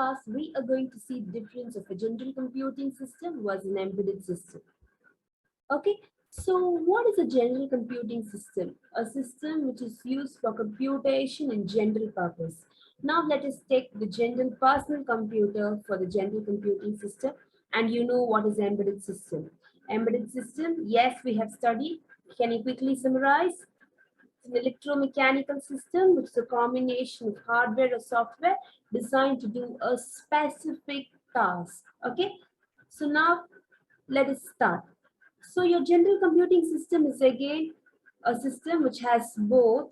class, we are going to see the difference of a general computing system versus an embedded system. Okay, so what is a general computing system? A system which is used for computation in general purpose. Now let us take the general personal computer for the general computing system, and you know what is embedded system. Embedded system, yes, we have studied. Can you quickly summarize? It's an electromechanical system which is a combination of hardware or software designed to do a specific task. Okay, so now let us start. So your general computing system is again a system which has both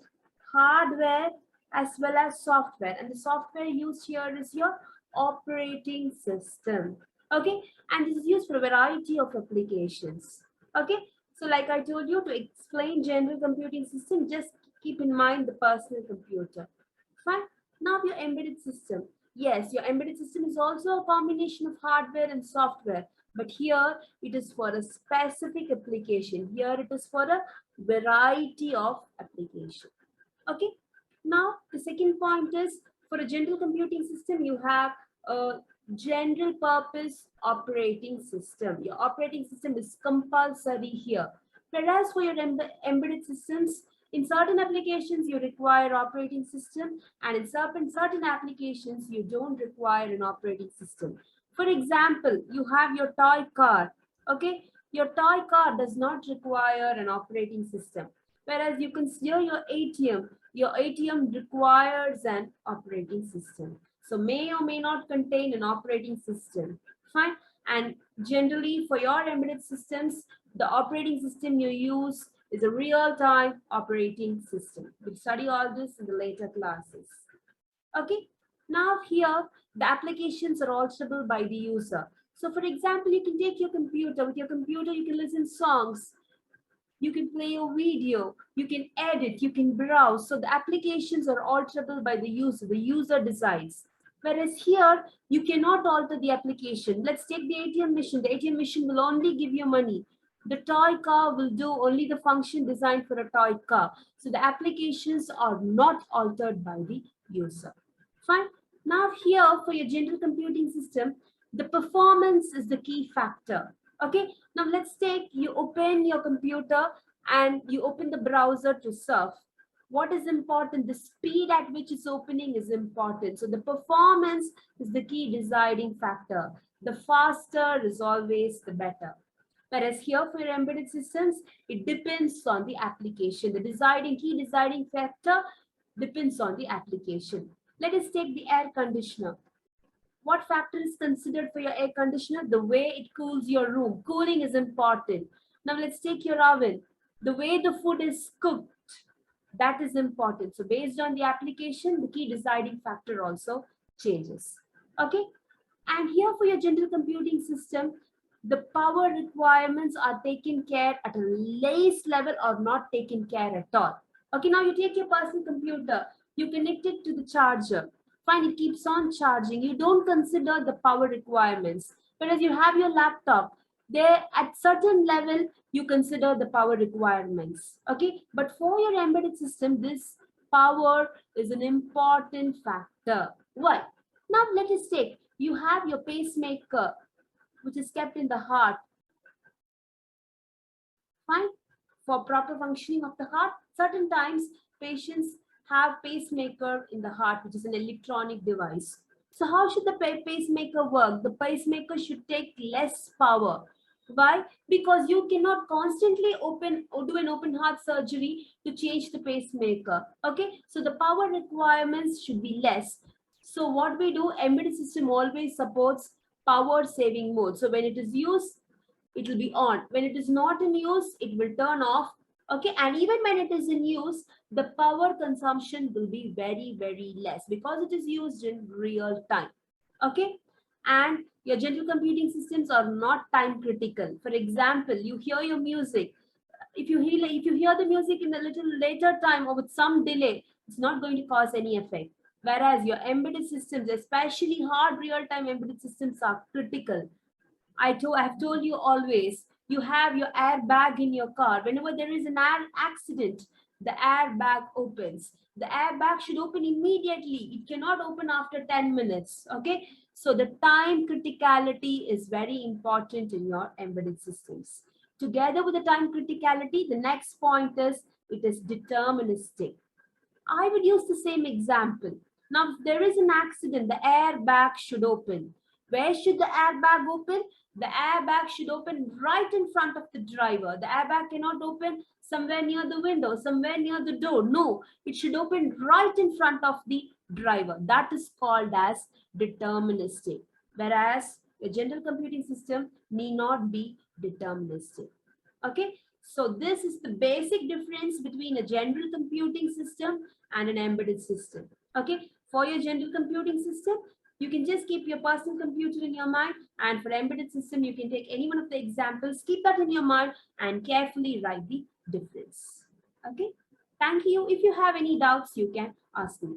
hardware as well as software, and the software used here is your operating system. Okay, and this is used for a variety of applications. Okay, so like I told you, to explain general computing system, just keep in mind the personal computer. Fine. Now your embedded system. Yes, your embedded system is also a combination of hardware and software, but here it is for a specific application. Here it is for a variety of application. Okay. Now the second point is, for a general computing system, you have a general purpose operating system. Your operating system is compulsory here. Whereas for your embedded systems, in certain applications you require operating system, and in certain applications you don't require an operating system. For example, you have your toy car. Okay, your toy car does not require an operating system. Whereas you consider your ATM requires an operating system. So may or may not contain an operating system. Fine. And generally for your embedded systems, the operating system you use is a real-time operating system. We'll study all this in the later classes. Okay. Now here, the applications are alterable by the user. So for example, you can take your computer. With your computer, you can listen songs. You can play a video, you can edit, you can browse. So the applications are alterable by the user decides. Whereas here, you cannot alter the application. Let's take the ATM machine. The ATM machine will only give you money. The toy car will do only the function designed for a toy car. So the applications are not altered by the user. Fine. Now here for your general computing system, the performance is the key factor. Okay, now let's take, you open your computer and you open the browser to surf. What is important? The speed at which it's opening is important. So the performance is the key deciding factor. The faster is always the better. Whereas here for your embedded systems, it depends on the application. The key deciding factor depends on the application. Let us take the air conditioner. What factor is considered for your air conditioner? The way it cools your room. Cooling is important. Now let's take your oven. The way the food is cooked, that is important. So based on the application, the key deciding factor also changes. Okay. And here for your general computing system, the power requirements are taken care at a least level or not taken care at all. Okay, now you take your personal computer, you connect it to the charger. Fine, it keeps on charging. You don't consider the power requirements. Whereas you have your laptop, there at certain level, you consider the power requirements. Okay, but for your embedded system, this power is an important factor. Why? Now let us take, you have your pacemaker, which is kept in the heart. Fine, for proper functioning of the heart. Certain times patients have pacemaker in the heart, which is an electronic device. So how should the pacemaker work? The pacemaker should take less power. Why? Because you cannot constantly do an open heart surgery to change the pacemaker. Okay, so the power requirements should be less. So what we do, embedded system always supports power saving mode. So when it is used, it will be on. When it is not in use, it will turn off. Okay, and even when it is in use, the power consumption will be very, very less because it is used in real time. Okay, and your general computing systems are not time critical. For example, you hear your music. If you hear the music in a little later time or with some delay, it's not going to cause any effect. Whereas your embedded systems, especially hard real-time embedded systems, are critical. I have told you always, you have your airbag in your car. Whenever there is an accident, the airbag opens. The airbag should open immediately. It cannot open after 10 minutes. Okay. So the time criticality is very important in your embedded systems. Together with the time criticality, the next point is it is deterministic. I would use the same example. Now, if there is an accident, the airbag should open. Where should the airbag open? The airbag should open right in front of the driver. The airbag cannot open somewhere near the window, somewhere near the door. No, it should open right in front of the driver. That is called as deterministic. Whereas a general computing system need not be deterministic. Okay, so this is the basic difference between a general computing system and an embedded system. Okay, for your general computing system, you can just keep your personal computer in your mind, and for embedded system, you can take any one of the examples, keep that in your mind and carefully write the difference. Okay, thank you. If you have any doubts, you can ask me.